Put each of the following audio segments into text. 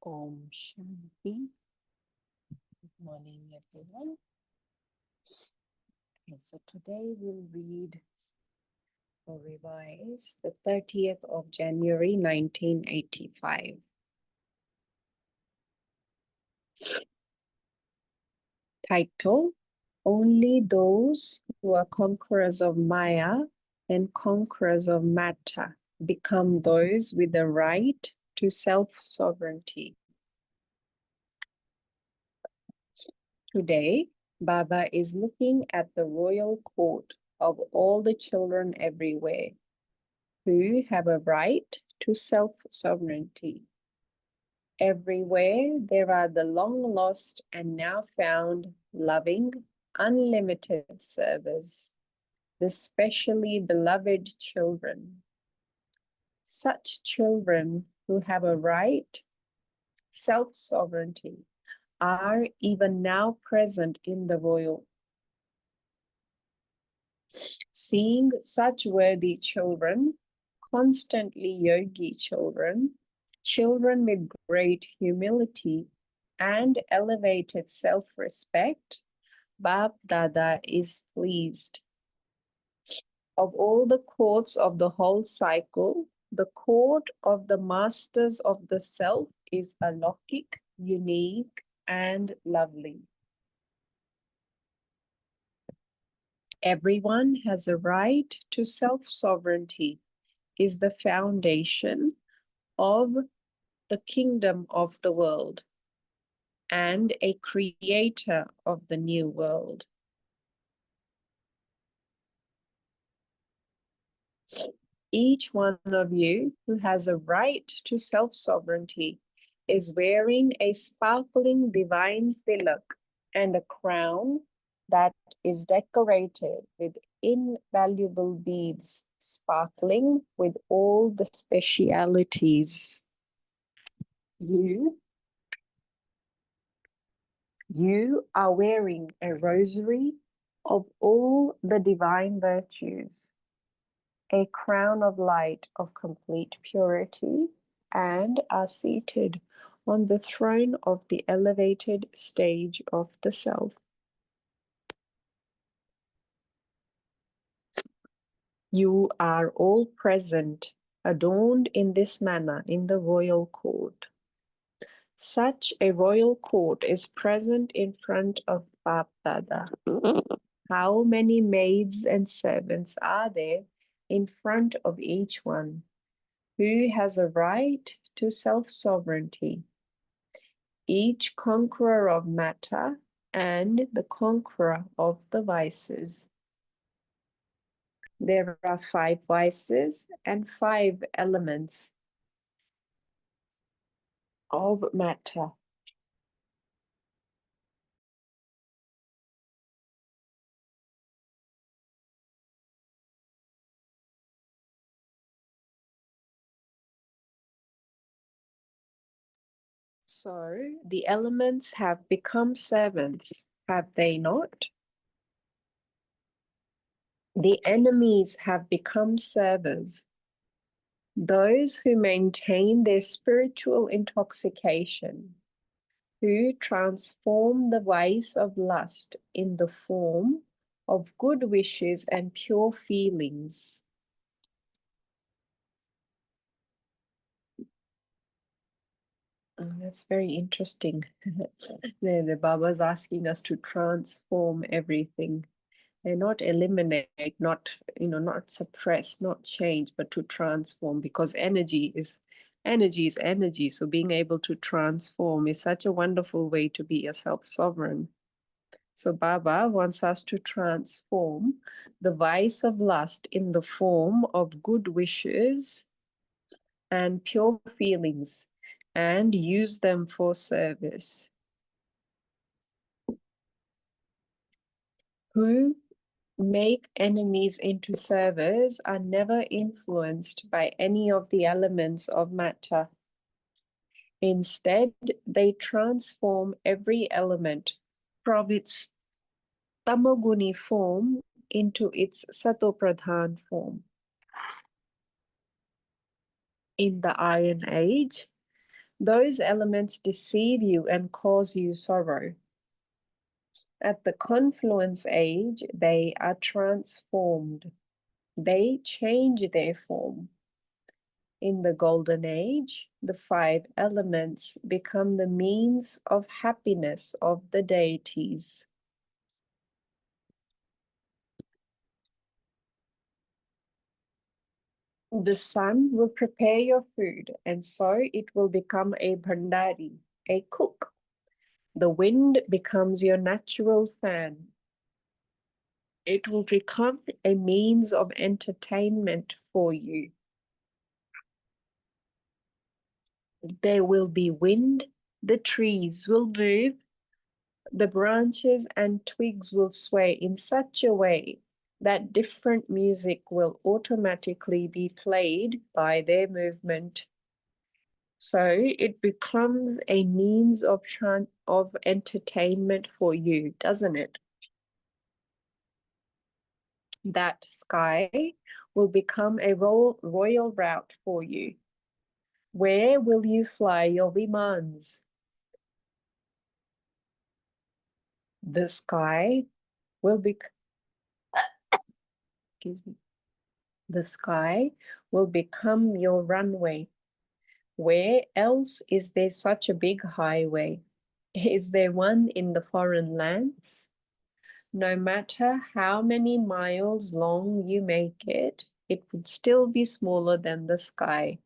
Om Shanti. Good morning, everyone. Okay, so today we'll read or revise the 30th of January 1985. Title: Only those who are conquerors of Maya and conquerors of matter become those with the right to self-sovereignty. Today, Baba is looking at the royal court of all the children everywhere who have a right to self-sovereignty. Everywhere there are the long-lost and now found loving, unlimited servers, the specially beloved children. Such children who have a right, self-sovereignty, are even now present in the royal. Seeing such worthy children, constantly yogi children, children with great humility and elevated self-respect, Bab Dada is pleased. Of all the courts of the whole cycle, the court of the masters of the self is alokik, unique, and lovely. Everyone has a right to self-sovereignty, is the foundation of the kingdom of the world and a creator of the new world. Each one of you who has a right to self-sovereignty is wearing a sparkling divine tilak and a crown that is decorated with invaluable beads, sparkling with all the specialities. You are wearing a rosary of all the divine virtues, a crown of light of complete purity, and are seated on the throne of the elevated stage of the self. You are all present, adorned in this manner in the royal court. Such a royal court is present in front of Bab Dada. How many maids and servants are there in front of each one? Who has a right to self-sovereignty? Each conqueror of matter and the conqueror of the vices. There are 5 vices and 5 elements of matter. So the elements have become servants, have they not? The enemies have become servers. Those who maintain their spiritual intoxication, who transform the vice of lust in the form of good wishes and pure feelings. That's very interesting. The Baba's asking us to transform everything. And not eliminate, not suppress, not change, but to transform, because energy is energy. So being able to transform is such a wonderful way to be a self-sovereign. So Baba wants us to transform the vice of lust in the form of good wishes and pure feelings and use them for service. Who make enemies into servers are never influenced by any of the elements of matter. Instead, they transform every element from its tamoguni form into its satopradhan form. In the Iron Age, Those elements deceive you and cause you sorrow. At the confluence age, they are transformed. They change their form. In the golden age, the 5 elements become the means of happiness of the deities. The sun will prepare your food, and so it will become a bhandari, a cook. The wind becomes your natural fan. It will become a means of entertainment for you. There will be wind, the trees will move, the branches and twigs will sway in such a way that different music will automatically be played by their movement. So it becomes a means of entertainment for you, doesn't it? That sky will become a royal route for you. Where will you fly your vimans? The sky will be, excuse me, the sky will become your runway. Where else is there such a big highway? Is there one in the foreign lands? No matter how many miles long you make it, it would still be smaller than the sky.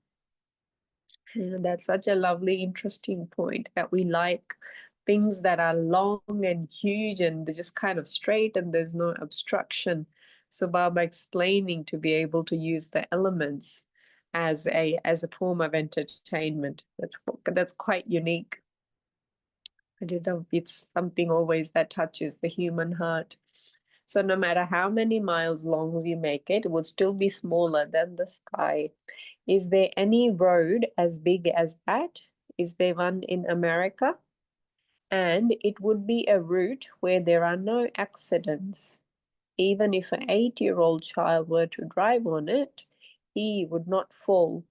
That's such a lovely, interesting point, that we like things that are long and huge and they're just kind of straight and there's no obstruction. So Baba explaining to be able to use the elements as a form of entertainment. That's quite unique. It's something always that touches the human heart. So no matter how many miles long you make it, it will still be smaller than the sky. Is there any road as big as that? Is there one in America? And it would be a route where there are no accidents. Even if an 8-year-old child were to drive on it, he would not fall.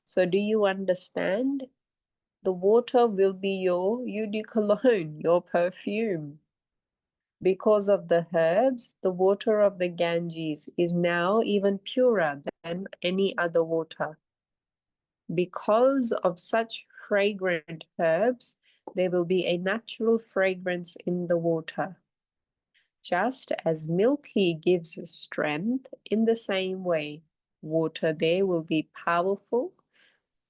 So do you understand? The water will be your eau de cologne, your perfume. Because of the herbs, the water of the Ganges is now even purer than any other water. Because of such fragrant herbs, there will be a natural fragrance in the water. Just as milk here gives strength, in the same way, water there will be powerful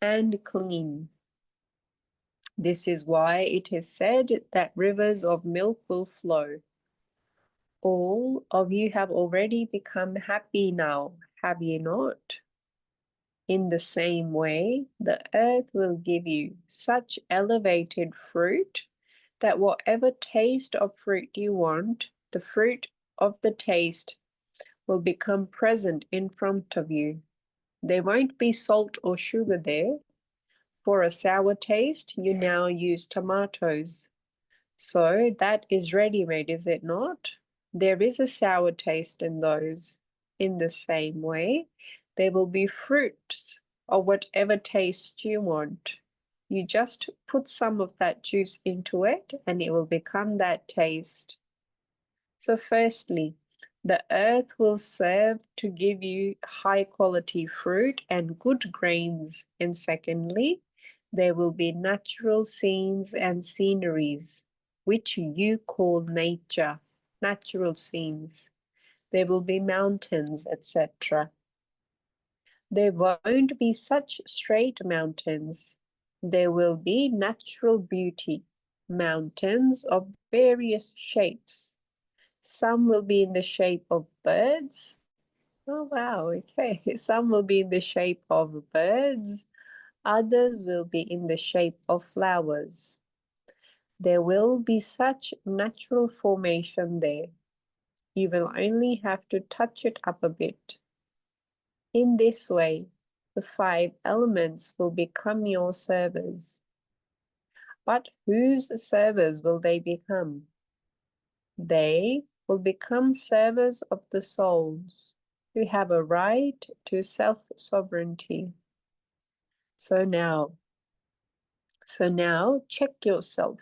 and clean. This is why it is said that rivers of milk will flow. All of you have already become happy now, have you not? In the same way, the earth will give you such elevated fruit that whatever taste of fruit you want, the fruit of the taste will become present in front of you. There won't be salt or sugar there. For a sour taste, you now use tomatoes. So that is ready-made, is it not? There is a sour taste in those. In the same way, there will be fruits of whatever taste you want. You just put some of that juice into it and it will become that taste. So firstly, the earth will serve to give you high quality fruit and good grains. And secondly, there will be natural scenes and sceneries, which you call nature, natural scenes. There will be mountains, etc. There won't be such straight mountains. There will be natural beauty, mountains of various shapes. Some will be in the shape of birds. Oh, wow, okay. Some will be in the shape of birds. Others will be in the shape of flowers. There will be such natural formation there. You will only have to touch it up a bit. In this way, the 5 elements will become your servers. But whose servers will they become? They will become servers of the souls who have a right to self-sovereignty. So now, So now check yourself.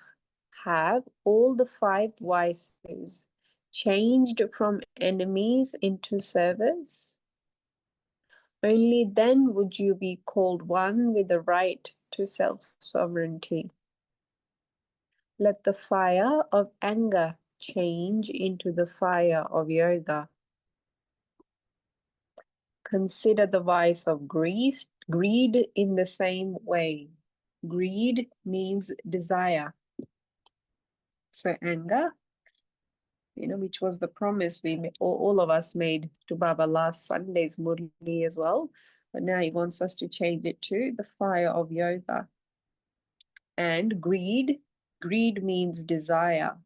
Have all the 5 vices changed from enemies into servers? Only then would you be called one with the right to self-sovereignty. Let the fire of anger change into the fire of yoga. Consider the vice of greed in the same way. Greed means desire. So anger, which was the promise all of us made to Baba last Sunday's Murli as well. But now he wants us to change it to the fire of yoga. And greed means desire.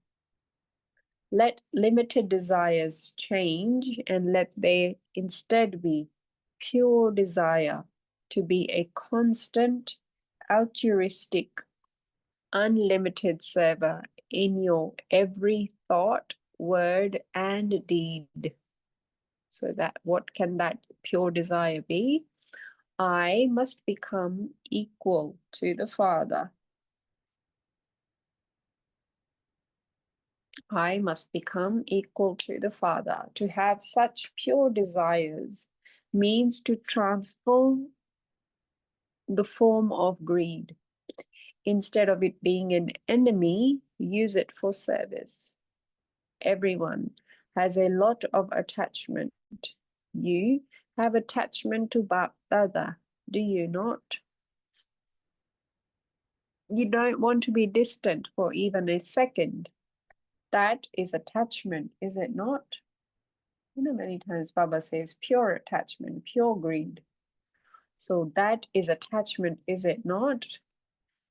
Let limited desires change and let they instead be pure desire to be a constant, altruistic, unlimited server in your every thought, word, and deed. So that what can that pure desire be? I must become equal to the Father. I must become equal to the Father. To have such pure desires means to transform the form of greed. Instead of it being an enemy, use it for service. Everyone has a lot of attachment. You have attachment to Bap Dada, do you not? You don't want to be distant for even a second. That is attachment, is it not? Many times Baba says pure attachment, pure greed. So that is attachment, is it not?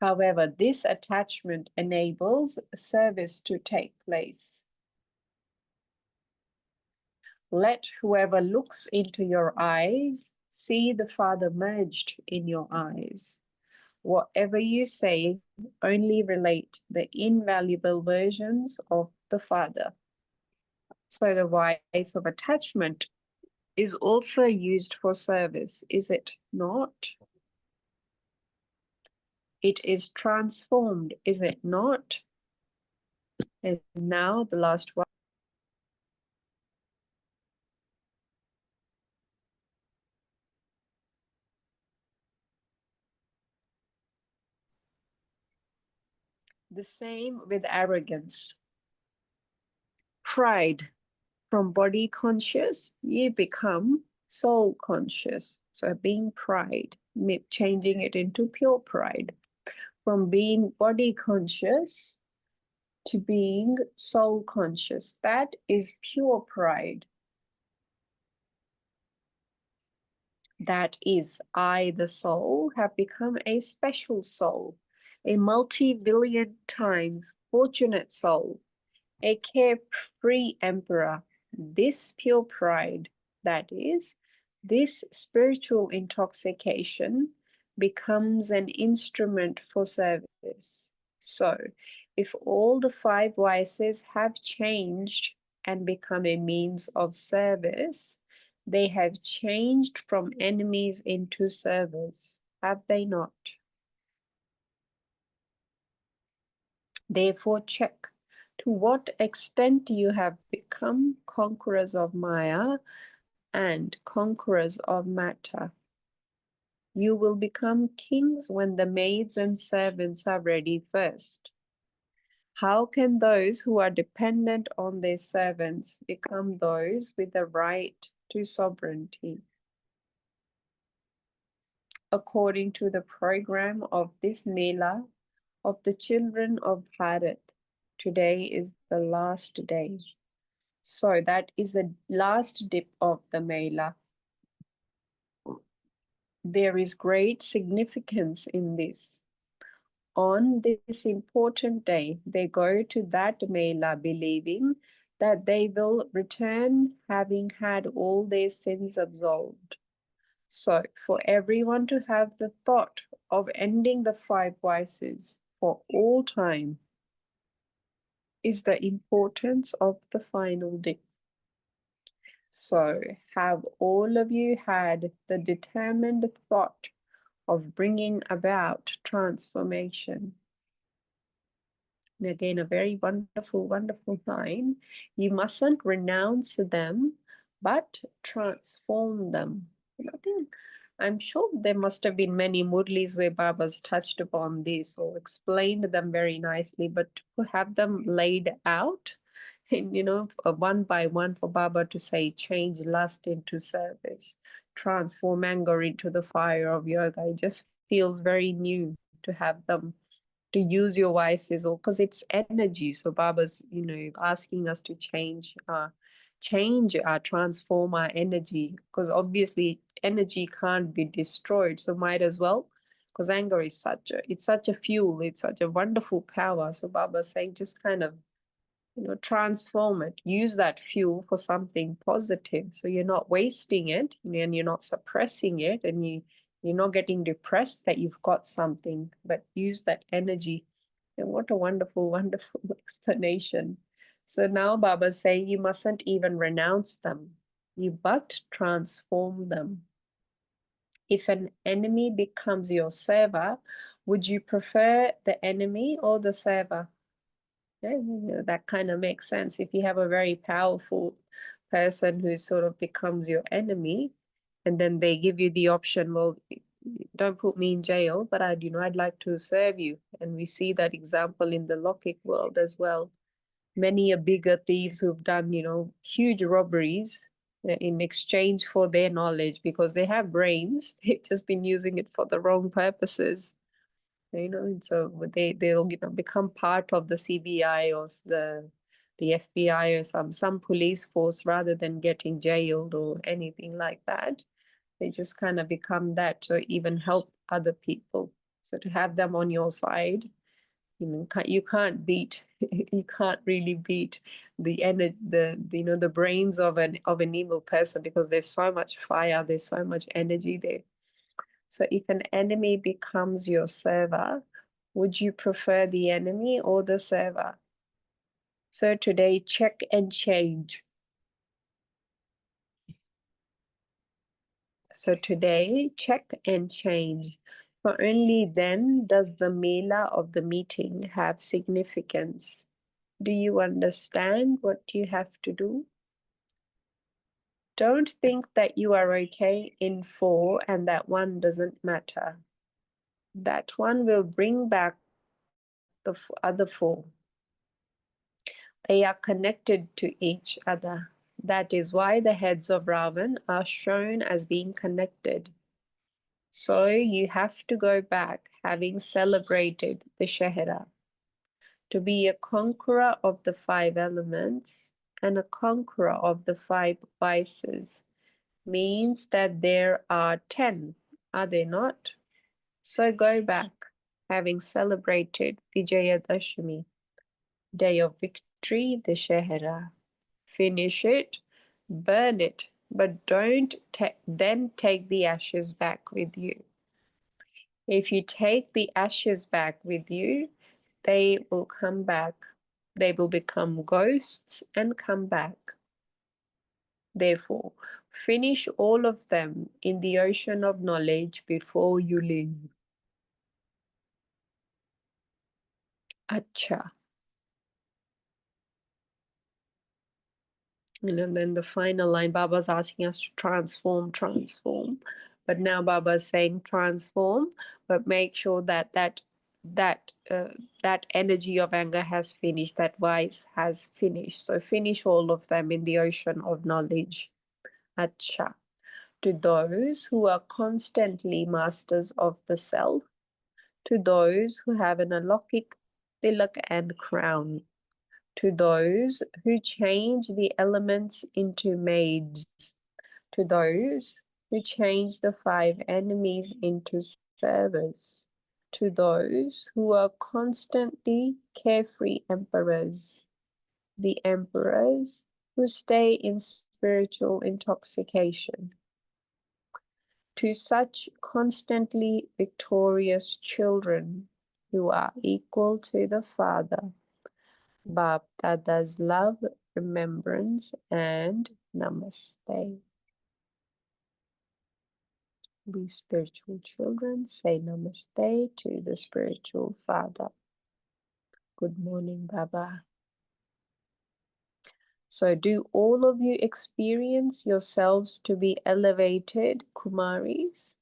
However, this attachment enables service to take place. Let whoever looks into your eyes see the Father merged in your eyes. Whatever you say, only relate the invaluable versions of the Father. So the vice of attachment is also used for service, is it not? It is transformed, is it not? And now the last one. The same with arrogance. Pride. From body conscious, you become soul conscious. So being pride, changing it into pure pride. From being body conscious to being soul conscious, that is pure pride. That is, I, the soul, have become a special soul, a multi-billion times fortunate soul, a carefree emperor. This pure pride, that is, this spiritual intoxication, becomes an instrument for service. So, if all the 5 vices have changed and become a means of service, they have changed from enemies into servers, have they not? Therefore, check to what extent you have become conquerors of Maya and conquerors of matter. You will become kings when the maids and servants are ready first. How can those who are dependent on their servants become those with the right to sovereignty? According to the program of this Mela of the children of Bharat, today is the last day. So that is the last dip of the Mela. There is great significance in this. On this important day, they go to that Mela believing that they will return having had all their sins absolved. So for everyone to have the thought of ending the 5 vices for all time is the importance of the final dip. So have all of you had the determined thought of bringing about transformation. And again, a very wonderful, wonderful line. You mustn't renounce them, but transform them. And I think, I'm sure there must have been many Murlis where Baba's touched upon this or explained them very nicely, but to have them laid out, and one by one for Baba to say, change lust into service, transform anger into the fire of yoga. It just feels very new to have them, to use your voices, or because it's energy. So Baba's, asking us to transform our energy, because obviously energy can't be destroyed. So might as well, because anger is such a fuel, it's such a wonderful power. So Baba's saying, just kind of, transform it, use that fuel for something positive. So you're not wasting it, and you're not suppressing it, and you're not getting depressed that you've got something, but use that energy. And what a wonderful, wonderful explanation. So now Baba's saying you mustn't even renounce them, but transform them. If an enemy becomes your server, would you prefer the enemy or the server? Yeah, that kind of makes sense. If you have a very powerful person who sort of becomes your enemy, and then they give you the option, well, don't put me in jail, but I'd like to serve you. And we see that example in the Lokik world as well. Many a bigger thieves who've done, huge robberies in exchange for their knowledge, because they have brains. They've just been using it for the wrong purposes. And so they'll become part of the CBI or the FBI or some police force, rather than getting jailed or anything like that. They just kind of become that to even help other people. So to have them on your side, you can't beat you can't really beat the brains of an evil person, because there's so much fire, there's so much energy there. So if an enemy becomes your server, would you prefer the enemy or the server? So today, check and change. So today, check and change. For only then does the mela of the meeting have significance. Do you understand what you have to do? Don't think that you are okay in 4 and that one doesn't matter. That one will bring back the other 4. They are connected to each other. That is why the heads of Ravan are shown as being connected. So you have to go back, having celebrated the Shahara. To be a conqueror of the 5 elements and a conqueror of the 5 vices means that there are 10, are there not? So go back, having celebrated Vijayadashami, day of victory, the Shahara. Finish it, burn it, but don't then take the ashes back with you. If you take the ashes back with you, they will come back. They will become ghosts and come back. Therefore, finish all of them in the ocean of knowledge before you leave. Acha. And then the final line, Baba's asking us to transform. But now Baba's saying transform, but make sure that energy of anger has finished, that vice has finished. So finish all of them in the ocean of knowledge. Acha. To those who are constantly masters of the self, to those who have an alokik tilak and crown, to those who change the elements into maids, to those who change the 5 enemies into servers, to those who are constantly carefree emperors, the emperors who stay in spiritual intoxication, to such constantly victorious children who are equal to the Father, Bap Dada's love, remembrance, and namaste. We spiritual children say namaste to the spiritual father. Good morning, Baba. So do all of you experience yourselves to be elevated Kumaris?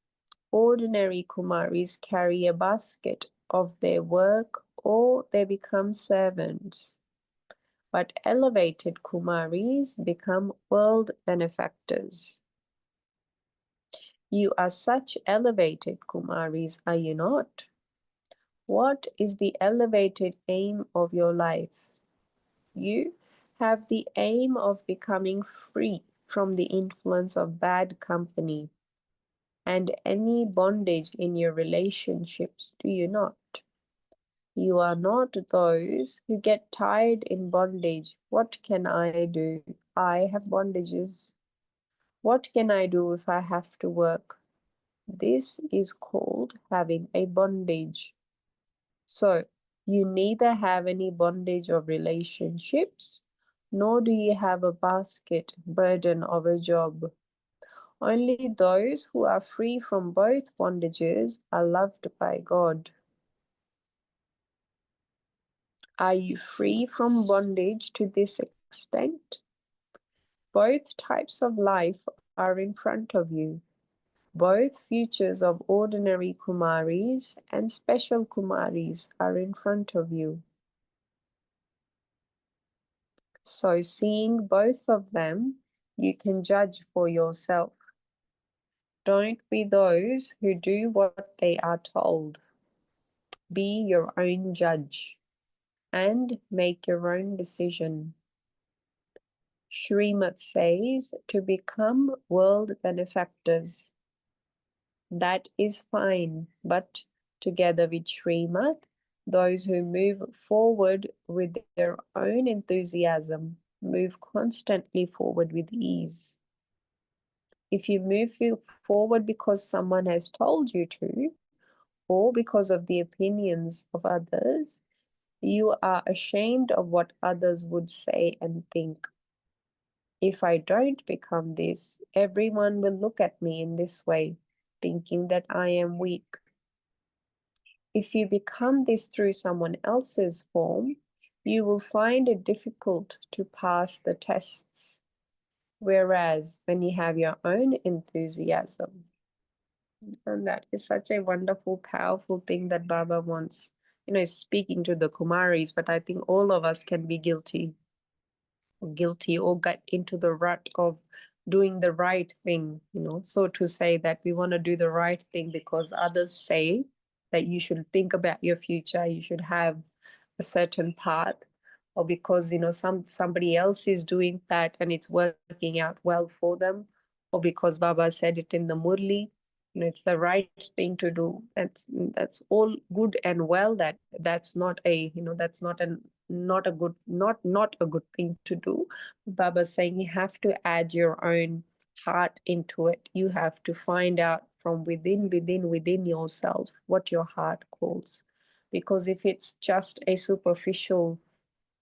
Ordinary Kumaris carry a basket of their work or they become servants. But elevated Kumaris become world benefactors. You are such elevated Kumaris, are you not? What is the elevated aim of your life? You have the aim of becoming free from the influence of bad company and any bondage in your relationships, do you not? You are not those who get tired in bondage. What can I do? I have bondages. What can I do if I have to work? This is called having a bondage. So, you neither have any bondage of relationships, nor do you have a basket burden of a job. Only those who are free from both bondages are loved by God. Are you free from bondage to this extent? Both types of life are in front of you. Both futures of ordinary Kumaris and special Kumaris are in front of you. So seeing both of them, you can judge for yourself. Don't be those who do what they are told. Be your own judge and make your own decision. Srimad says to become world benefactors. That is fine, but together with Srimad, those who move forward with their own enthusiasm move constantly forward with ease. If you move forward because someone has told you to, or because of the opinions of others, you are ashamed of what others would say and think. If I don't become this, everyone will look at me in this way, thinking that I am weak. If you become this through someone else's form, you will find it difficult to pass the tests. Whereas when you have your own enthusiasm, and that is such a wonderful, powerful thing that Baba wants, speaking to the Kumaris, but I think all of us can be guilty or get into the rut of doing the right thing, so to say, that we want to do the right thing because others say that you should think about your future, you should have a certain path, or because somebody else is doing that and it's working out well for them, or because Baba said it in the Murli, it's the right thing to do. That's all good and well. That's not a that's not a good thing to do. Baba's saying you have to add your own heart into it. You have to find out from within yourself what your heart calls. Because if it's just a superficial,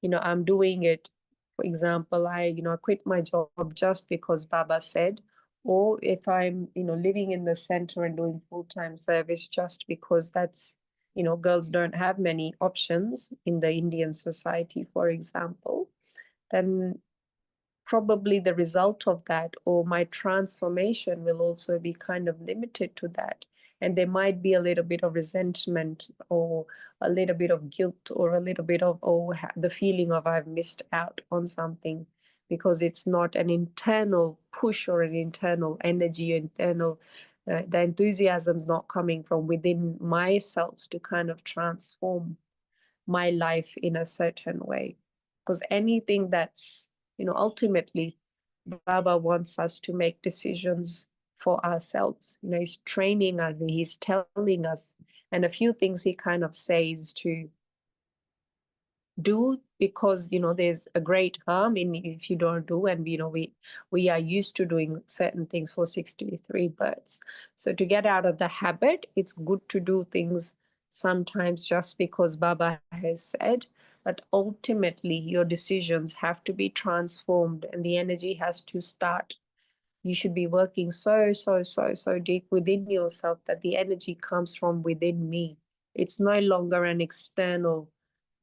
I'm doing it, for example, I quit my job just because Baba said, or if I'm living in the center and doing full-time service just because that's girls don't have many options in the Indian society, for example, then probably the result of that or my transformation will also be kind of limited to that. And there might be a little bit of resentment or a little bit of guilt or a little bit of, the feeling of I've missed out on something, because it's not an internal push or an internal energy, the enthusiasm's not coming from within myself to kind of transform my life in a certain way. Because anything that's, ultimately, Baba wants us to make decisions for ourselves. He's training us, he's telling us, and a few things he kind of says to do because there's a great harm in if you don't do, and we are used to doing certain things for 63 births. So to get out of the habit, it's good to do things sometimes just because Baba has said, but ultimately your decisions have to be transformed and the energy has to start You should be working so deep within yourself that the energy comes from within me. It's no longer an external,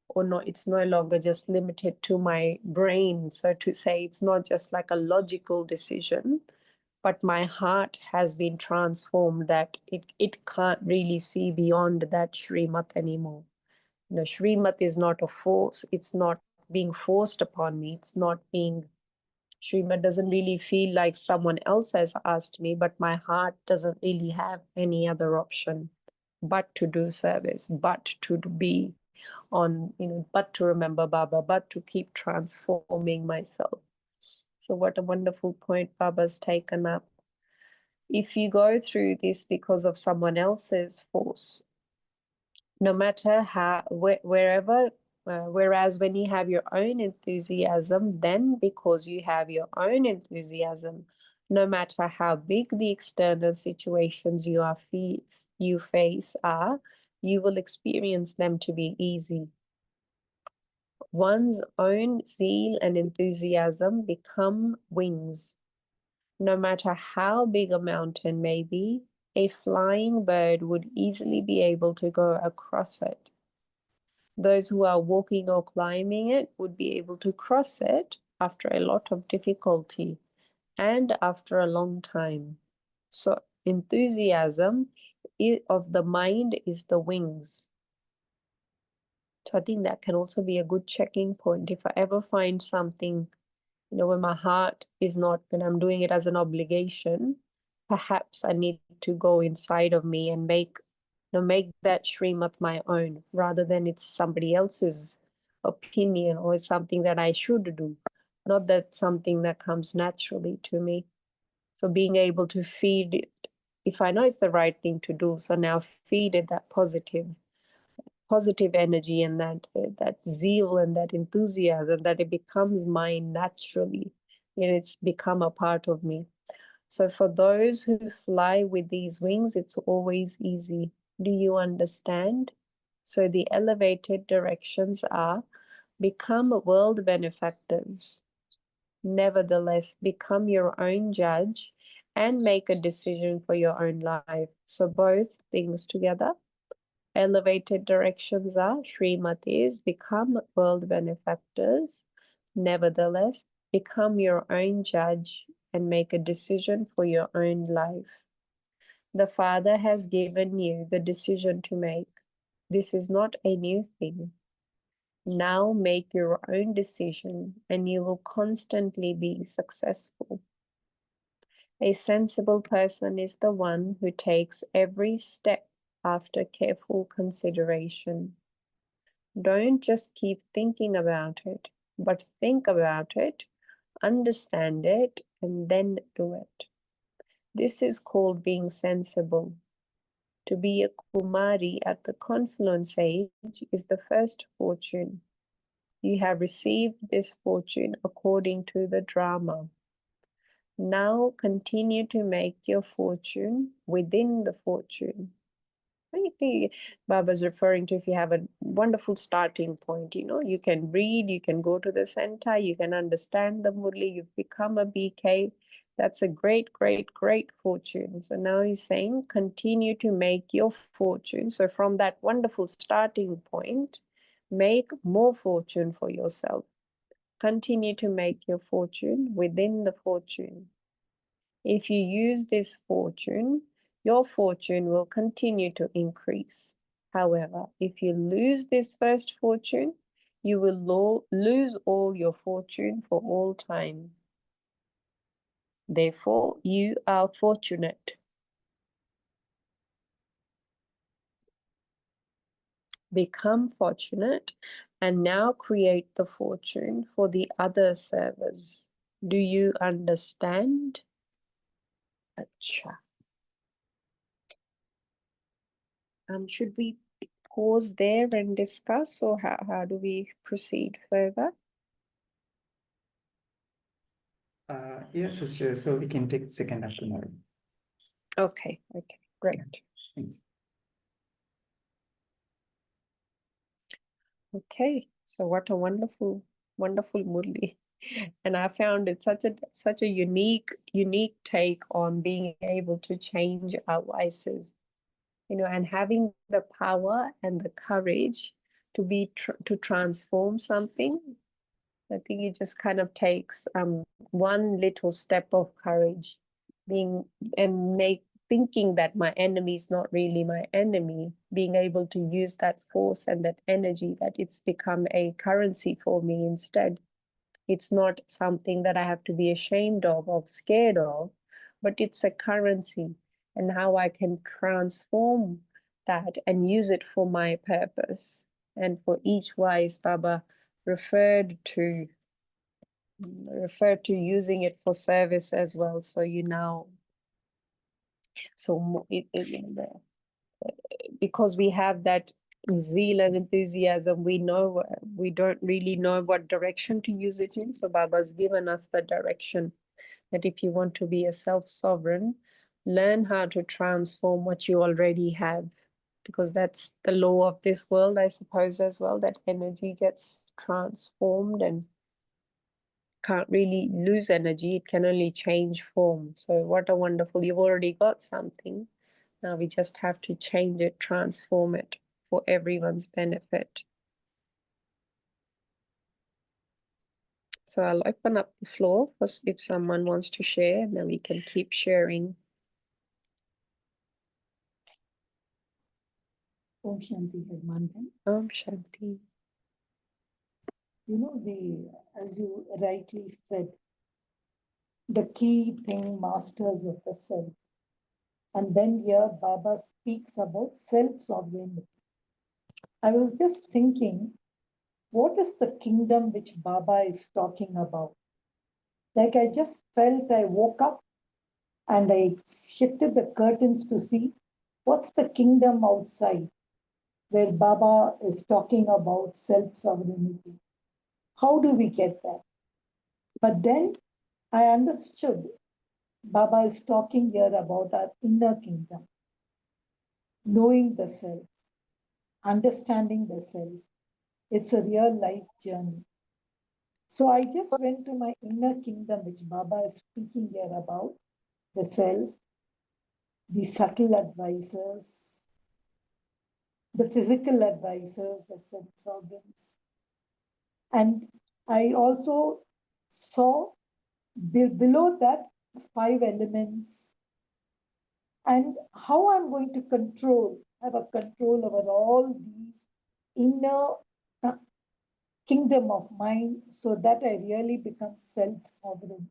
or not, it's no longer just limited to my brain, so to say. It's not just like a logical decision, but my heart has been transformed that it can't really see beyond that Shrimat anymore. You know, Shrimat is not a force. It's not being forced upon me. It's not being, Shrimat doesn't really feel like someone else has asked me, but my heart doesn't really have any other option but to do service, but to be on, you know, but to remember Baba, but to keep transforming myself. So what a wonderful point Baba's taken up. If you go through this because of someone else's force, no matter how, wherever, whereas when you have your own enthusiasm, then because you have your own enthusiasm, no matter how big the external situations you face are, you will experience them to be easy. One's own zeal and enthusiasm become wings. No matter how big a mountain may be, a flying bird would easily be able to go across it. Those who are walking or climbing it would be able to cross it after a lot of difficulty and after a long time. So enthusiasm of the mind is the wings. So I think that can also be a good checking point. If I ever find something, you know, when my heart is not, when I'm doing it as an obligation, perhaps I need to go inside of me and make that Shrimat my own, rather than it's somebody else's opinion or it's something that I should do, not that something that comes naturally to me. So being able to feed it, if I know it's the right thing to do, so now feed it that positive energy and that zeal and that enthusiasm, that it becomes mine naturally, and it's become a part of me. So for those who fly with these wings, it's always easy. Do you understand? So the elevated directions are: become world benefactors. Nevertheless, become your own judge and make a decision for your own life. So both things together. Elevated directions are: Srimatis, become world benefactors. Nevertheless, become your own judge and make a decision for your own life. The Father has given you the decision to make. This is not a new thing. Now make your own decision and you will constantly be successful. A sensible person is the one who takes every step after careful consideration. Don't just keep thinking about it, but think about it, understand it, and then do it. This is called being sensible. To be a Kumari at the confluence age is the first fortune. You have received this fortune according to the drama. Now continue to make your fortune within the fortune. Maybe Baba's referring to, if you have a wonderful starting point, you know, you can read, you can go to the center, you can understand the Murli, you've become a BK. That's a great, great, great fortune. So now he's saying, continue to make your fortune. So from that wonderful starting point, make more fortune for yourself. Continue to make your fortune within the fortune. If you use this fortune, your fortune will continue to increase. However, if you lose this first fortune, you will lose all your fortune for all time. Therefore, you are fortunate. Become fortunate and now create the fortune for the other servers. Do you understand? Acha. Should we pause there and discuss, or how do we proceed further? Yes, sister. So we can take second half tomorrow. Okay, great. Thank you. Okay, so what a wonderful, wonderful Murli. And I found it such a unique take on being able to change our vices, and having the power and the courage to transform something. I think it just kind of takes one little step of courage, being and make thinking that my enemy is not really my enemy, being able to use that force and that energy, that it's become a currency for me instead. It's not something that I have to be ashamed of or scared of, but it's a currency, and how I can transform that and use it for my purpose. And for each wise, Baba referred to using it for service as well. So because we have that zeal and enthusiasm, we don't really know what direction to use it in. So Baba's given us the direction that if you want to be a self-sovereign, learn how to transform what you already have, because that's the law of this world, I suppose, as well, that energy gets transformed and can't really lose energy. It can only change form. So what a wonderful, you've already got something. Now we just have to change it, transform it for everyone's benefit. So I'll open up the floor for if someone wants to share, and then we can keep sharing. Om Shanti Hermandan. Om Shanti. As you rightly said, the key thing, masters of the self. And then here Baba speaks about self-sovereignty. I was just thinking, what is the kingdom which Baba is talking about? Like I just felt I woke up and I shifted the curtains to see what's the kingdom outside where Baba is talking about self-sovereignty. How do we get that? But then I understood Baba is talking here about our inner kingdom, knowing the self, understanding the self. It's a real life journey. So I just went to my inner kingdom, which Baba is speaking here about, the self, the subtle advisors, the physical advisors, the sense organs. And I also saw below that 5 elements, and how I'm going to have a control over all these inner kingdom of mine so that I really become self-sovereign.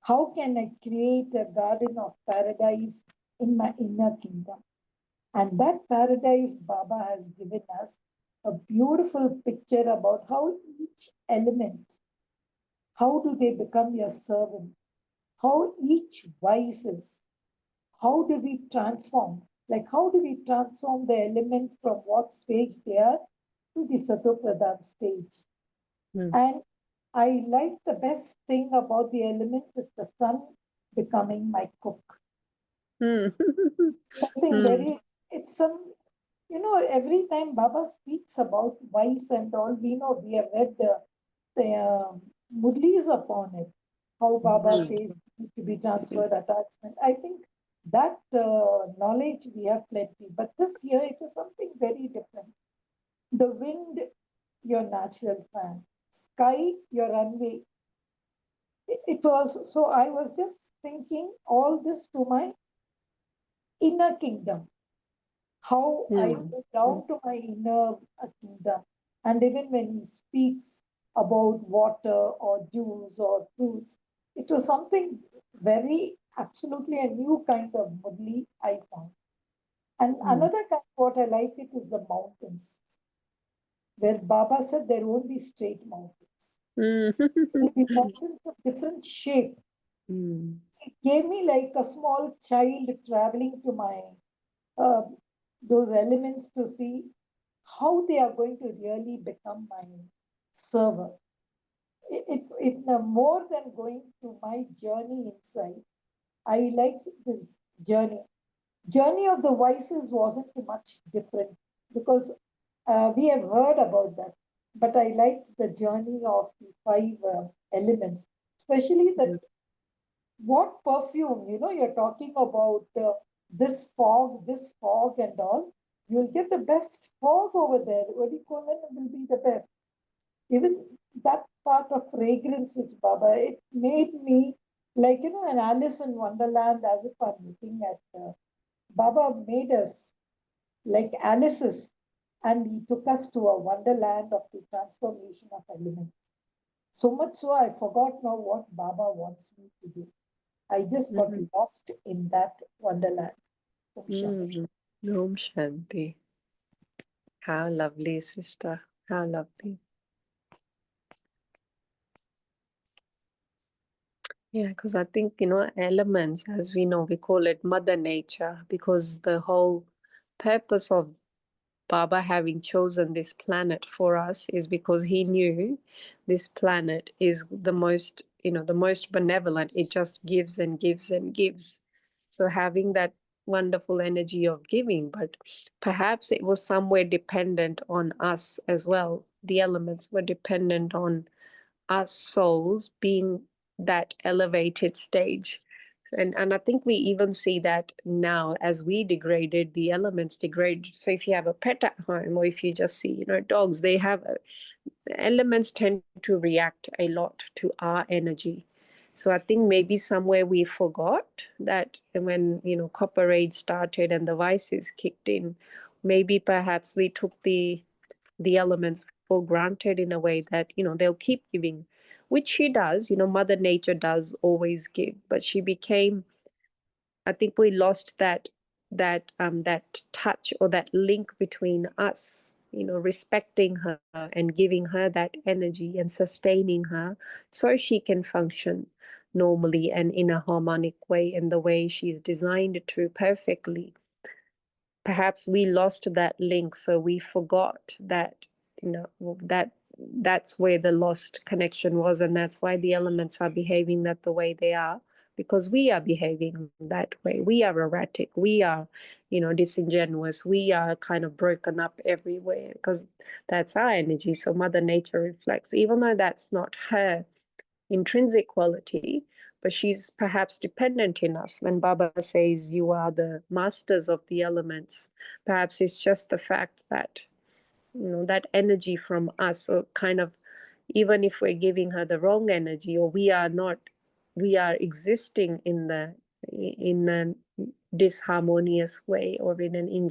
How can I create a garden of paradise in my inner kingdom? And that paradise, Baba has given us a beautiful picture about how each element, how do they become your servant? How each vices, how do we transform? Like how do we transform the element from what stage they are to the Satopradhan stage? And I like the best thing about the elements is the sun becoming my cook. Something very, it's some, every time Baba speaks about vice and all, we have read the Murlis upon it, how Baba says to be transferred attachment. I think that knowledge we have plenty, but this year it is something very different. The wind, your natural fan, sky, your runway. It was, so I was just thinking all this to my inner kingdom, how I go down to my inner kingdom. And even when he speaks about water or juice or fruits, it was something very, absolutely a new kind of Murli I found. And another kind, what I liked it is the mountains, where Baba said there won't be straight mountains. There will be mountains of different shape. It gave me like a small child traveling to my those elements to see how they are going to really become my server. More than going to my journey inside, I like this journey. Journey of the vices wasn't much different because we have heard about that. But I liked the journey of the 5 elements, especially that Mm. what perfume, you're talking about this fog and all. You'll get the best fog over there. Odikolan will be the best. Even that part of fragrance which Baba, it made me like, an Alice in Wonderland, as if I'm looking at Baba made us like Alice's, and he took us to a wonderland of the transformation of elements. So much so I forgot now what Baba wants me to do. I just got Mhm. lost in that wonderland. Om Shanti. Om Shanti. How lovely, sister. How lovely. Yeah, because I think, elements, as we know, we call it Mother Nature, because the whole purpose of Baba having chosen this planet for us is because he knew this planet is the most benevolent. It just gives and gives and gives. So having that wonderful energy of giving, but perhaps it was somewhere dependent on us as well. The elements were dependent on us souls being that elevated stage. And I think we even see that now as we degraded, the elements degrade. So if you have a pet at home, or if you just see, dogs, the elements tend to react a lot to our energy. So I think maybe somewhere we forgot that when, copper age started and the vices kicked in, maybe perhaps we took the elements for granted in a way that they'll keep giving, which she does. Mother Nature does always give, but she became, I think we lost that touch or that link between us, respecting her and giving her that energy and sustaining her so she can function normally and in a harmonic way, in the way she's designed to perfectly. Perhaps we lost that link, so we forgot that that's where the lost connection was, and that's why the elements are behaving that the way they are, because we are behaving that way. We are erratic, we are disingenuous, we are kind of broken up everywhere, because that's our energy. So Mother Nature reflects, even though that's not her intrinsic quality, but she's perhaps dependent in us. When Baba says you are the masters of the elements, perhaps it's just the fact that that energy from us, or kind of, even if we're giving her the wrong energy, or we are existing in the disharmonious way, or in an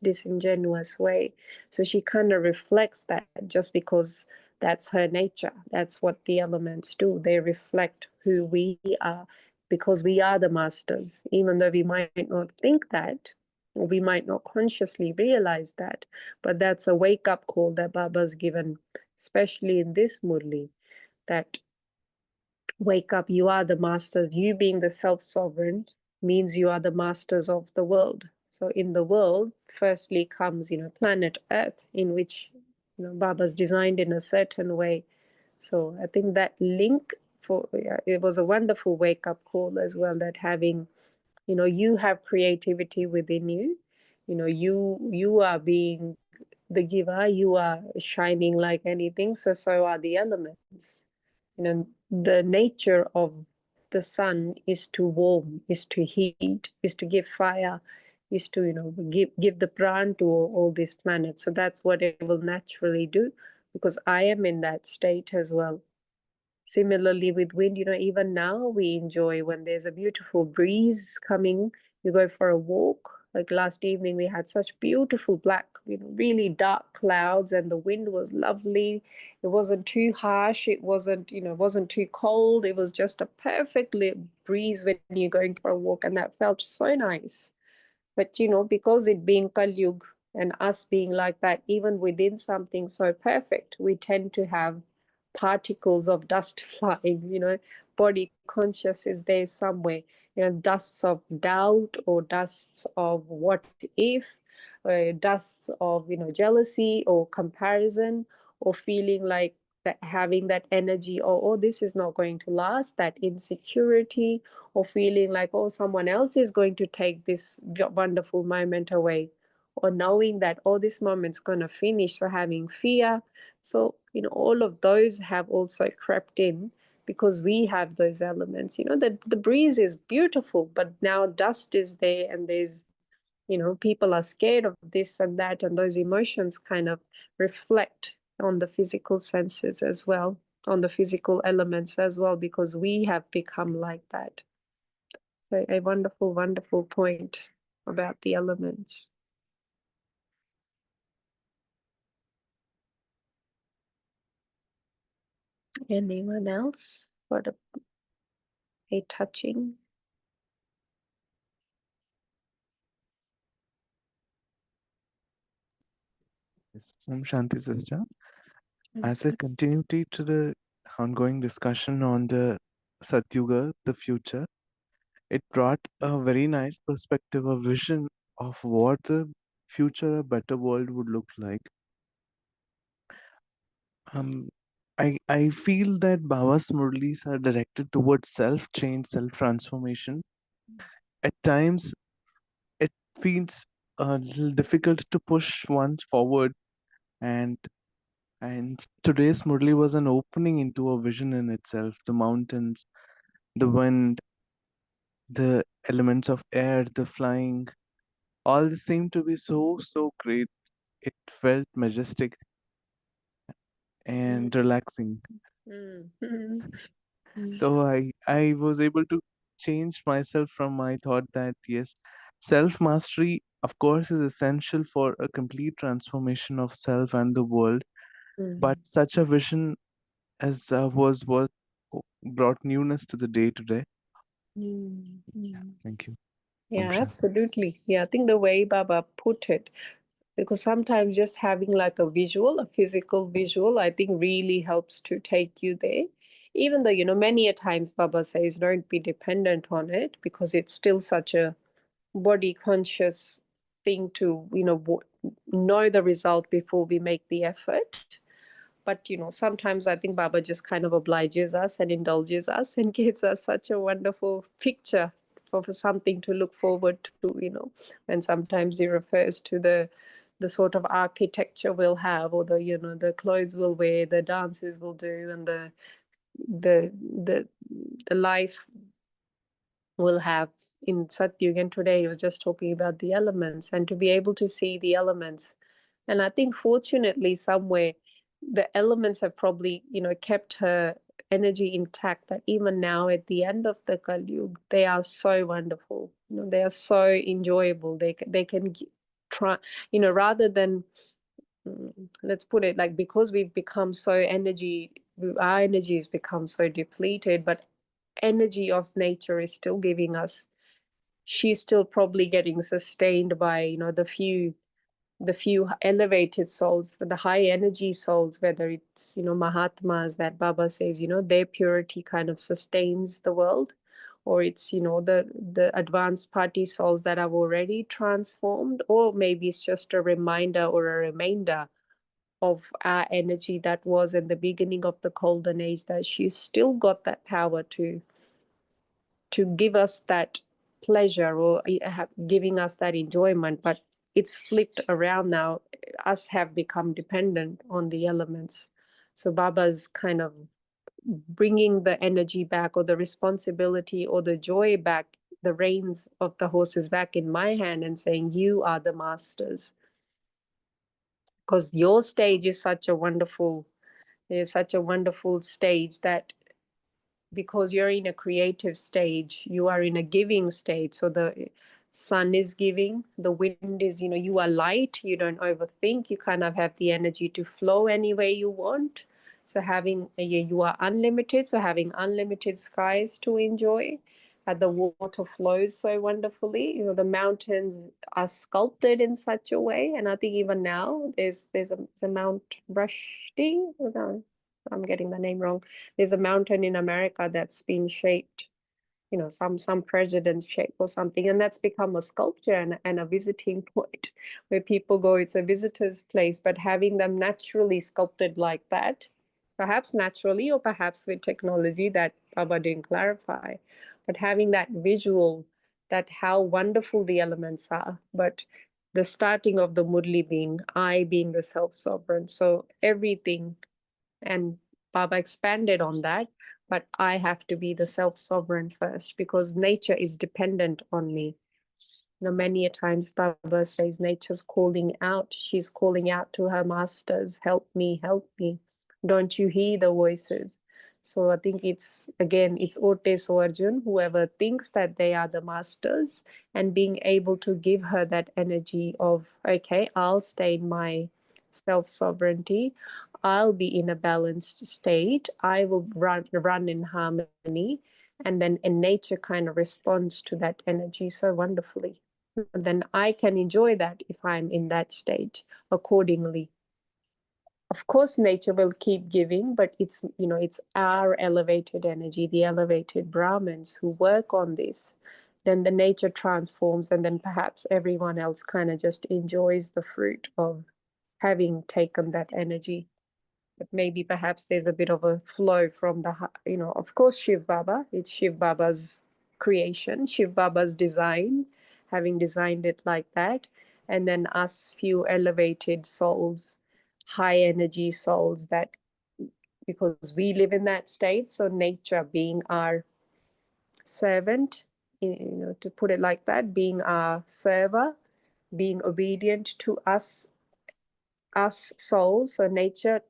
disingenuous way. So she kind of reflects that, just because that's her nature. That's what the elements do. They reflect who we are, because we are the masters, even though we might not think that, or we might not consciously realize that. But that's a wake-up call that Baba's given, especially in this Murli, that wake up, you are the master. You being the self-sovereign means you are the masters of the world. So in the world, firstly comes, planet Earth, in which, Baba's designed in a certain way. So I think that link, it was a wonderful wake-up call as well, that having, you have creativity within you. You are being the giver, you are shining like anything, so are the elements. The nature of the sun is to warm, is to heat, is to give fire, is to give the pran to all these planets. So that's what it will naturally do, because I am in that state as well. Similarly with wind, even now we enjoy when there's a beautiful breeze coming. You go for a walk. Like last evening, we had such beautiful black, really dark clouds, and the wind was lovely. It wasn't too harsh. It wasn't too cold. It was just a perfect breeze when you're going for a walk, and that felt so nice. But because it being Kali Yuga and us being like that, even within something so perfect, we tend to have particles of dust flying. Body conscious is there somewhere. Dusts of doubt, or dusts of what if, dusts of jealousy or comparison, or feeling like that, having that energy, oh, this is not going to last, that insecurity, or feeling like, oh, someone else is going to take this wonderful moment away, or knowing that, oh, this moment's going to finish, so having fear. So all of those have also crept in, because we have those elements. The breeze is beautiful, but now dust is there, and there's, people are scared of this and that, and those emotions kind of reflect on the physical senses as well, on the physical elements as well, because we have become like that. So a wonderful, wonderful point about the elements. Anyone else? What a touching. Yes, Om Shanti, sister. As a continuity to the ongoing discussion on the Satyuga, the future, it brought a very nice perspective, a vision of what the future, a better world would look like. Um, I feel that Baba's Murlis are directed towards self-change, self-transformation. At times, it feels a little difficult to push one forward, and today's Murli was an opening into a vision in itself. The mountains, the wind, the elements of air, the flying, all seemed to be so great. It felt majestic and relaxing. So I was able to change myself from my thought that yes, self mastery of course is essential for a complete transformation of self and the world. But such a vision as was what brought newness to the day today. Thank you. Yeah, Om Shanti. absolutely. Yeah, I think the way Baba put it, because sometimes just having like a visual, a physical visual, I think really helps to take you there. Even though, many a times Baba says don't be dependent on it, because it's still such a body conscious thing to, know the result before we make the effort. But, sometimes I think Baba just kind of obliges us and indulges us and gives us such a wonderful picture for something to look forward to. And sometimes he refers to the sort of architecture we'll have, or the clothes we'll wear, the dances we'll do, and the life we'll have in Satyuga. And today he was just talking about the elements, and to be able to see the elements. And I think fortunately somewhere the elements have probably, kept her energy intact, that even now at the end of the Kali Yuga, they are so wonderful. They are so enjoyable. They can try, rather than, let's put it like, because we've become so our energy has become so depleted, but energy of nature is still giving us. She's still probably getting sustained by, the few elevated souls, the high energy souls, whether it's, Mahatmas that Baba says, their purity kind of sustains the world, or it's, the advanced party souls that have already transformed, or maybe it's just a reminder or a remainder of our energy that was in the beginning of the golden age, that she's still got that power to give us that pleasure, or giving us that enjoyment. But it's flipped around now. Us have become dependent on the elements. So Baba's kind of bringing the energy back, or the responsibility, or the joy back, the reins of the horses back in my hand, and saying, you are the masters. Because your stage is such a wonderful stage, that because you're in a creative stage, you are in a giving stage. So the sun is giving, the wind is, you are light, you don't overthink, you kind of have the energy to flow any way you want. So you are unlimited, so having unlimited skies to enjoy. The water flows so wonderfully. The mountains are sculpted in such a way. And I think even now there's a Mount Rushdi. I'm getting the name wrong. There's a mountain in America that's been shaped, some president's shape or something, and that's become a sculpture and a visiting point where people go. It's a visitor's place, but having them naturally sculpted like that, perhaps naturally or perhaps with technology that Baba didn't clarify, but having that visual, that how wonderful the elements are. But the starting of the Murli being I being the self-sovereign, so everything. And Baba expanded on that. but I have to be the self-sovereign first, because nature is dependent on me. You know, many a times Baba says nature's calling out. She's calling out to her masters, help me, help me. Don't you hear the voices? So I think it's, again, it's Ote so Arjun, whoever thinks that they are the masters, and being able to give her that energy of, okay, I'll stay in my self-sovereignty. I'll be in a balanced state. I will run in harmony. And then in nature kind of responds to that energy so wonderfully. Then I can enjoy that if I'm in that state accordingly. Of course, nature will keep giving, but it's, you know, it's our elevated energy, the elevated Brahmins who work on this. Then the nature transforms, and then perhaps everyone else kind of just enjoys the fruit of having taken that energy. But maybe perhaps there's a bit of a flow from the, you know, of course, Shiv Baba, it's Shiv Baba's creation, Shiv Baba's design, having designed it like that. And then us few elevated souls, high energy souls, that because we live in that state, so nature being our servant, you know, to put it like that, being our server, being obedient to us souls. So nature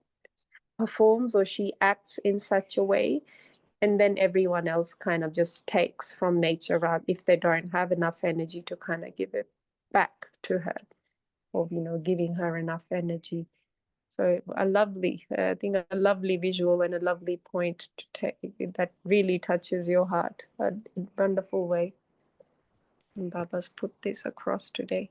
performs, or she acts in such a way, and then everyone else kind of just takes from nature, rather, if they don't have enough energy to kind of give it back to her, or, you know, giving her enough energy. So a lovely, I think a lovely visual and a lovely point to take that really touches your heart, a wonderful way. And Baba's put this across today.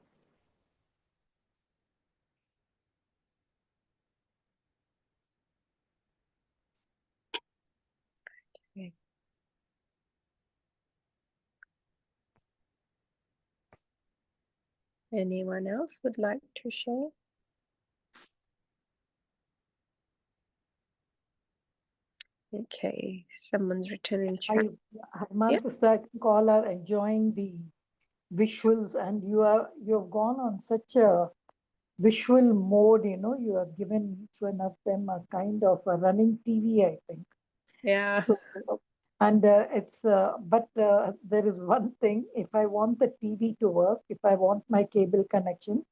Okay. Anyone else would like to share? Okay, someone's written in chat. Harman sister, I think all are enjoying the visuals, and you've gone on such a visual mode, you know, you have given each one of them a kind of a running TV, I think. Yeah. So, and but there is one thing, if I want the TV to work, if I want my cable connection,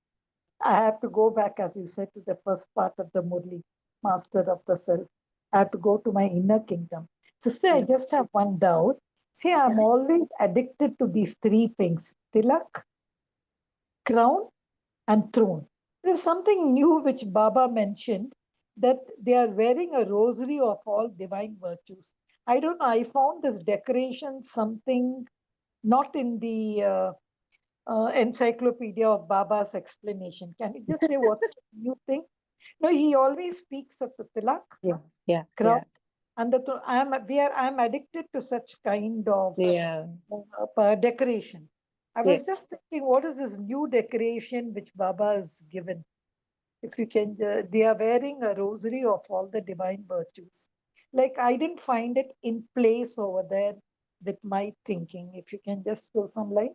I have to go back, as you said, to the first part of the Murli, Master of the Self. I have to go to my inner kingdom. So, say, I just have one doubt. See, I'm always addicted to these three things: tilak, crown, and throne. There's something new which Baba mentioned, that they are wearing a rosary of all divine virtues. I don't know, I found this decoration something not in the encyclopedia of Baba's explanation. Can you just say what's the new thing? No, he always speaks of the tilak, crown, and I'm addicted to such kind of decoration. I was just thinking, what is this new decoration which Baba has given? If you can, they are wearing a rosary of all the divine virtues. Like, I didn't find it in place over there with my thinking. If you can just throw some light.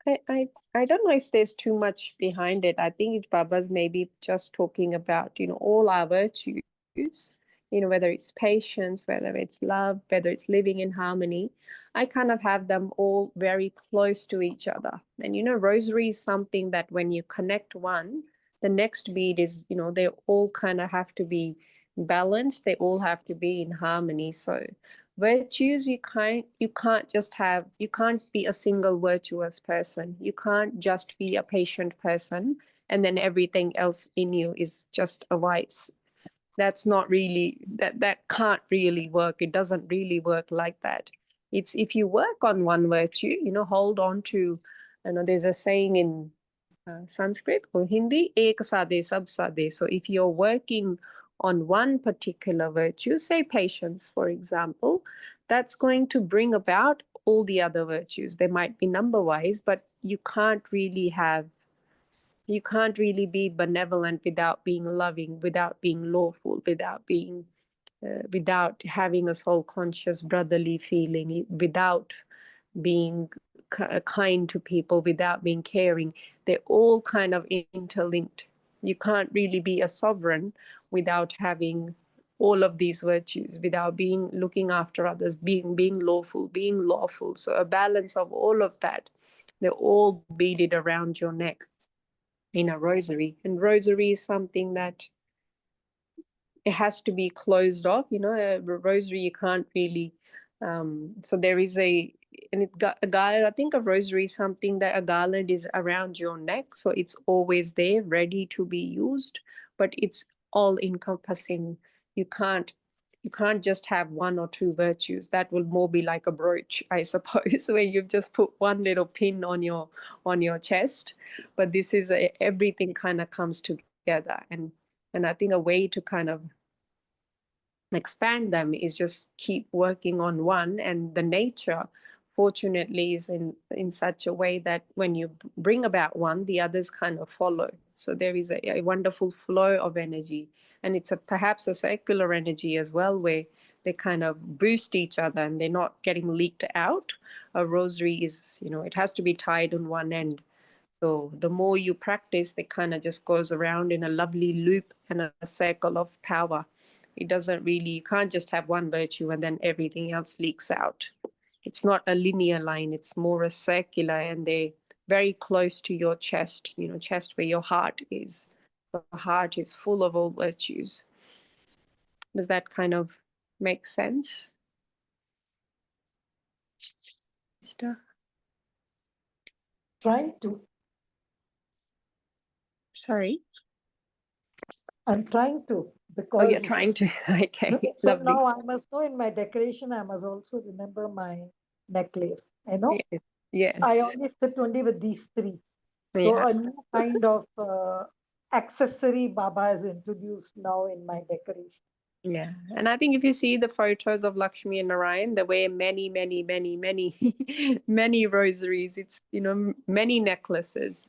I don't know if there's too much behind it. I think Baba's maybe just talking about, you know, all our virtues, you know, whether it's patience, whether it's love, whether it's living in harmony. I kind of have them all very close to each other. And, you know, rosary is something that when you connect one, the next beat is, you know, they all kind of have to be balanced. They all have to be in harmony. So virtues, you can't just have, you can't be a single virtuous person. You can't just be a patient person and then everything else in you is just a vice. That's not really, that can't really work. It doesn't really work like that. It's, if you work on one virtue, you know, hold on to, you know, there's a saying in Sanskrit or Hindi, ek sade sab sade. So if you're working on one particular virtue, say patience, for example, that's going to bring about all the other virtues. They might be number-wise, but you can't really be benevolent without being loving, without being lawful, without being, without having a soul-conscious brotherly feeling, without being kind to people, without being caring. They're all kind of interlinked. You can't really be a sovereign without having all of these virtues without looking after others, being lawful. So a balance of all of that. They're all beaded around your neck in a rosary. And rosary is something that it has to be closed off. A rosary you can't really. So there is a I think a rosary is something that a garland is around your neck, so it's always there, ready to be used. But it's all encompassing. You can't just have one or two virtues. That will more be like a brooch, I suppose, where you've just put one little pin on your chest. But this is everything kind of comes together, and I think a way to kind of expand them is just keep working on one. And the nature, fortunately, is in such a way that when you bring about one, the others kind of follow. So there is a wonderful flow of energy, and it's perhaps a circular energy as well, where they kind of boost each other and they're not getting leaked out. A rosary is, it has to be tied on one end. So the more you practice, it kind of just goes around in a lovely loop and a circle of power. It doesn't really, you can't just have one virtue and then everything else leaks out. It's not a linear line, it's more a circular, and they're very close to your chest, chest where your heart is. The heart is full of all virtues. Does that kind of make sense? Sister? Trying to. Sorry? I'm trying to, because. Oh, you're trying to. Okay, So lovely. now I must know in my decoration, I must also remember my necklace. I know. Yes. I only sit only with these three. So Yeah. a new kind of accessory Baba has introduced now in my decoration. Yeah. And I think if you see the photos of Lakshmi and Narayan, they wear many, many, many, many, many rosaries. It's, many necklaces.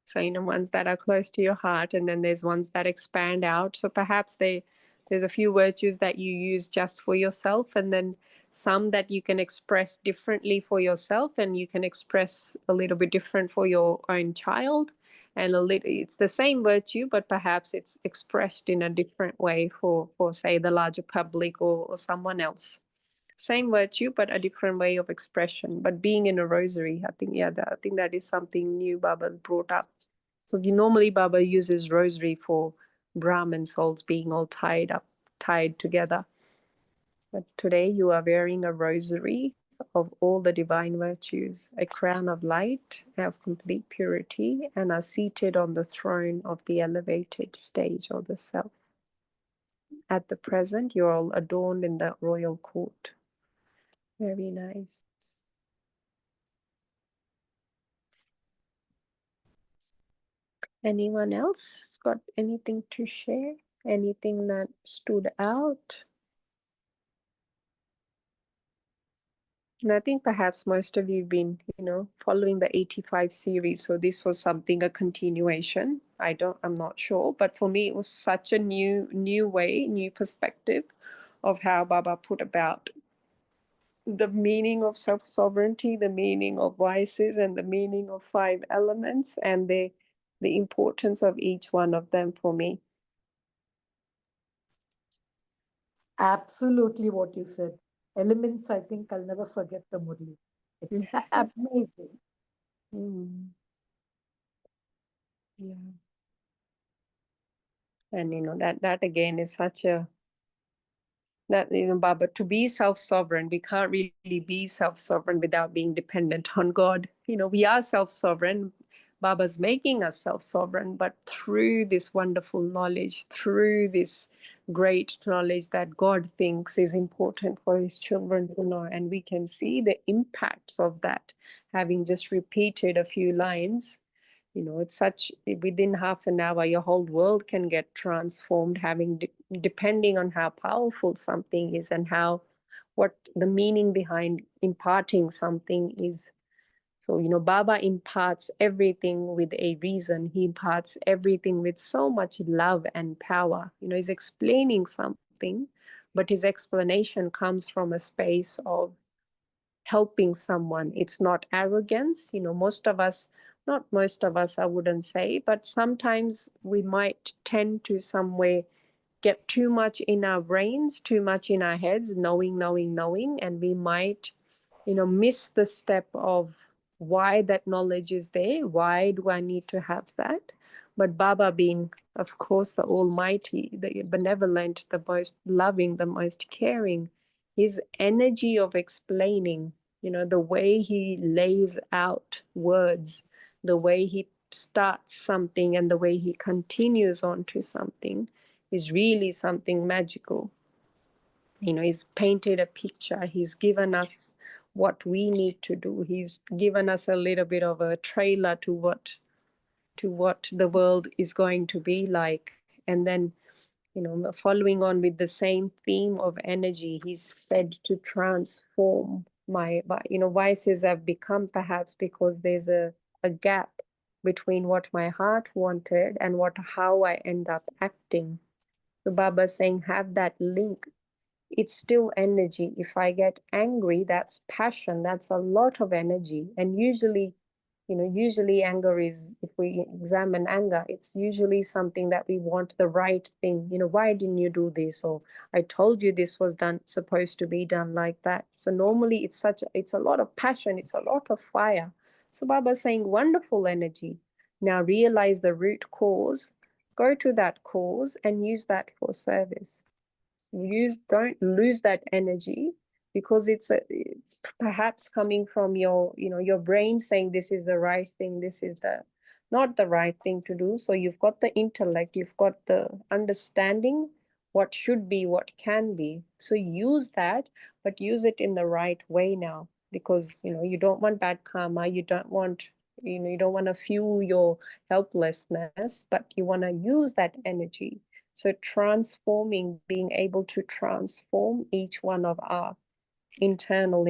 So, ones that are close to your heart, and then there's ones that expand out. So perhaps there's a few virtues that you use just for yourself, and then some that you can express differently for yourself, and you can express a little bit different for your own child. And it's the same virtue, but perhaps it's expressed in a different way for say, the larger public or someone else. Same virtue, but a different way of expression. But being in a rosary, I think, I think that is something new Baba brought up. So normally Baba uses rosary for Brahmin souls being all tied together. But today you are wearing a rosary of all the divine virtues, a crown of light of complete purity, and are seated on the throne of the elevated stage of the self. At the present, you're all adorned in the royal court. Very nice. Anyone else got anything to share? Anything that stood out? And I think perhaps most of you've been, following the 85 series. So this was something, a continuation. I'm not sure. But for me, it was such a new way, new perspective of how Baba put about the meaning of self-sovereignty, the meaning of vices, and the meaning of 5 elements, and the importance of each one of them for me. Absolutely what you said. Elements, I think I'll never forget the Murli. It's amazing. Yeah. And that again is such a Baba, to be self-sovereign, we can't really be self-sovereign without being dependent on God. We are self-sovereign. Baba's making us self-sovereign, but through this wonderful knowledge, through this great knowledge that God thinks is important for his children to know. And we can see the impacts of that, having just repeated a few lines. It's such, within half an hour, your whole world can get transformed, depending on how powerful something is and what the meaning behind imparting something is. So, Baba imparts everything with a reason. He imparts everything with so much love and power. He's explaining something, but his explanation comes from a space of helping someone. It's not arrogance. Not most of us, I wouldn't say, but sometimes we might tend to somewhere get too much in our brains, too much in our heads, knowing, and we might, miss the step of why that knowledge is there. Why do I need to have that? But Baba, being, of course, the Almighty, the benevolent, the most loving, the most caring, his energy of explaining, the way he lays out words, the way he starts something and the way he continues on to something is really something magical. He's painted a picture. He's given us what we need to do. He's given us a little bit of a trailer to what the world is going to be like. And then, following on with the same theme of energy, he's said to transform vices have become, perhaps because there's a gap between what my heart wanted and how I end up acting. So Baba's saying, have that link. It's still energy. If I get angry, that's passion. That's a lot of energy. And usually anger is, if we examine anger, it's usually something that we want the right thing. Why didn't you do this? Or I told you this was supposed to be done like that. So normally it's a lot of passion. It's a lot of fire. So Baba's saying, wonderful energy. Now realize the root cause, go to that cause and use that for service. Don't lose that energy, because it's perhaps coming from your brain saying this is the right thing, this is not the right thing to do. So you've got the intellect, you've got the understanding what should be, what can be. So use that, but use it in the right way now, because you don't want bad karma, you don't want to fuel your helplessness, but you want to use that energy. So transforming, being able to transform each one of our internal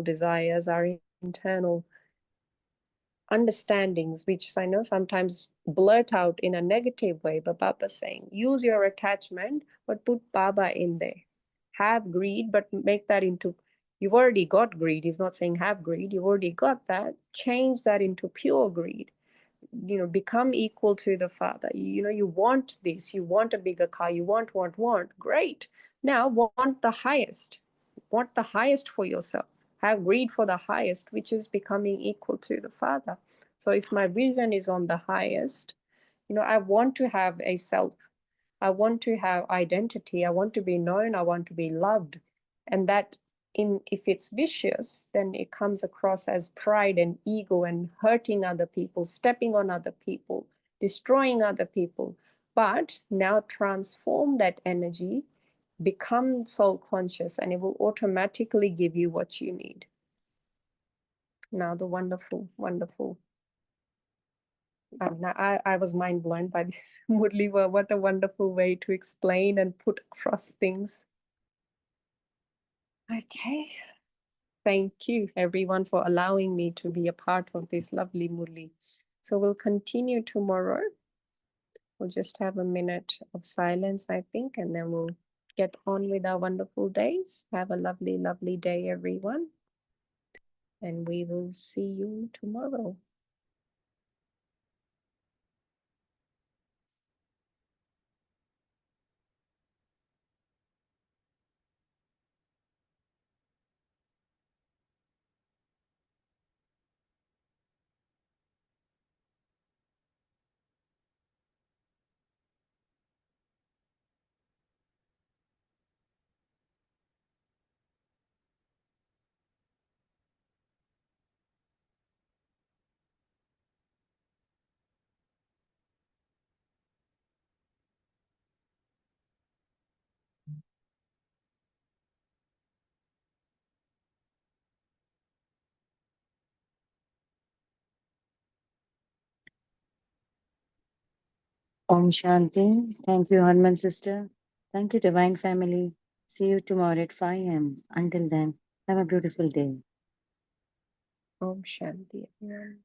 desires, our internal understandings, which I know sometimes blurt out in a negative way, but Baba's saying, use your attachment, but put Baba in there. Have greed, but make that into, you've already got greed. He's not saying have greed. You've already got that. Change that into pure greed. Become equal to the Father. You want this, you want a bigger car, you want, great. Now want the highest. Want the highest for yourself. Have greed for the highest, which is becoming equal to the Father. So if my vision is on the highest, I want to have a self. I want to have identity. I want to be known. I want to be loved. And that, if it's vicious, then it comes across as pride and ego and hurting other people, stepping on other people, destroying other people. But now transform that energy, become soul conscious, and it will automatically give you what you need. Now the wonderful. I was mind blown by this. Murli, what a wonderful way to explain and put across things. Okay. Thank you, everyone, for allowing me to be a part of this lovely Murli. So we'll continue tomorrow. We'll just have a minute of silence, I think, and then we'll get on with our wonderful days. Have a lovely, lovely day, everyone. And we will see you tomorrow. Om Shanti. Thank you, Hanuman sister. Thank you, Divine Family. See you tomorrow at 5 a.m. Until then, have a beautiful day. Om Shanti, everyone.